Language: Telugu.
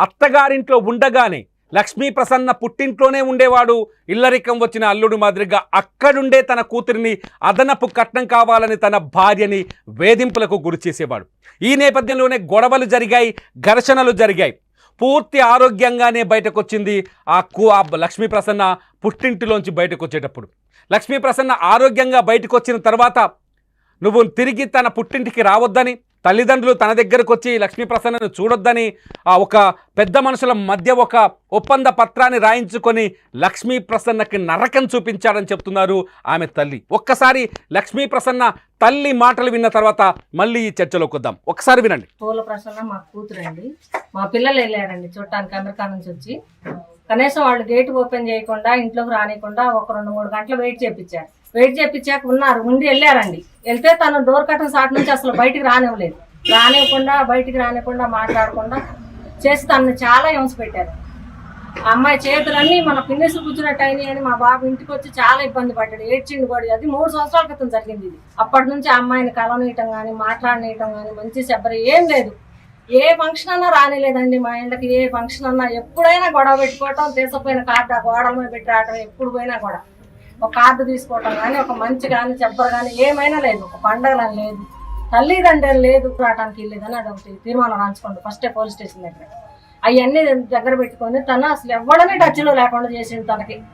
అత్తగారింట్లో ఉండగానే లక్ష్మీ ప్రసన్న పుట్టింట్లోనే ఉండేవాడు. ఇల్లరికం వచ్చిన అల్లుడు మాదిరిగా అక్కడుండే తన కూతురిని అదనపు కట్నం కావాలని తన భార్యని వేధింపులకు గురి చేసేవాడు. ఈ నేపథ్యంలోనే గొడవలు జరిగాయి, ఘర్షణలు జరిగాయి. పూర్తి ఆరోగ్యంగానే బయటకు వచ్చింది ఆ లక్ష్మీ ప్రసన్న పుట్టింటిలోంచి బయటకు వచ్చేటప్పుడు. లక్ష్మీ ప్రసన్న ఆరోగ్యంగా బయటకు వచ్చిన తర్వాత నువ్వు తిరిగి తన పుట్టింటికి రావద్దని, తల్లిదండ్రులు తన దగ్గరకు వచ్చి లక్ష్మీ ప్రసన్నను చూడొద్దని ఒక పెద్ద మనుషుల మధ్య ఒక ఒప్పంద పత్రాన్ని రాయించుకొని లక్ష్మీ ప్రసన్నకి నరకం చూపించాడని చెప్తున్నారు ఆమె తల్లి. ఒక్కసారి లక్ష్మీ ప్రసన్న తల్లి మాటలు విన్న తర్వాత మళ్ళీ ఈ చర్చలోకి వద్దాం. ఒకసారి వినండి. పూల ప్రసన్న మా కూతురండి. మా పిల్లలు వెళ్ళారండి చూడటానికి అమెరికా నుంచి వచ్చి. కనీసం వాళ్ళు గేట్ ఓపెన్ చేయకుండా ఇంట్లోకి రానికుండా ఒక 2-3 గంటలు వెయిట్ చేపించాక ఉండి వెళ్ళారండి. వెళ్తే తను డోర్ కట్టన్ సాట్ నుంచి అసలు బయటికి బయటికి రానివ్వకుండా మాట్లాడకుండా చేసి తనని చాలా హింస పెట్టారు. ఆ అమ్మాయి చేతులన్నీ మన పిన్నిసులు కూర్చున్నట్టు అయినాయి అని మా బాబు ఇంటికి వచ్చి చాలా ఇబ్బంది పడ్డాడు, ఏడ్చిండు కూడా. అది 3 సంవత్సరాల క్రితం జరిగింది ఇది. అప్పటి నుంచి ఆ అమ్మాయిని కలవనీయటం కానీ మాట్లాడనీయటం కానీ మంచి శబ్బరి ఏం లేదు. ఏ ఫంక్షన్ అన్నా రానిలేదండి మా ఇంటికి. ఏ ఫంక్షన్ అన్నా ఎప్పుడైనా గొడవ పెట్టుకోవటం, తీసుకుపోయిన కార్డు ఆ గోడల మీద పెట్టి రావటం, ఎప్పుడు పోయినా కూడా ఒక కార్డు తీసుకోవటం కానీ, ఒక మంచి కానీ చెప్పరు కానీ ఏమైనా లేదు. ఒక పండగలని లేదు, తల్లిదండ్రులు లేదు, రావటానికి వెళ్ళేదని అది ఒకటి తీర్మానం రాంచుకోండి ఫస్టే పోలీస్ స్టేషన్ దగ్గర. అవన్నీ దగ్గర పెట్టుకొని తను అసలు ఎవడనే టచ్లో లేకుండా చేసింది తనకి.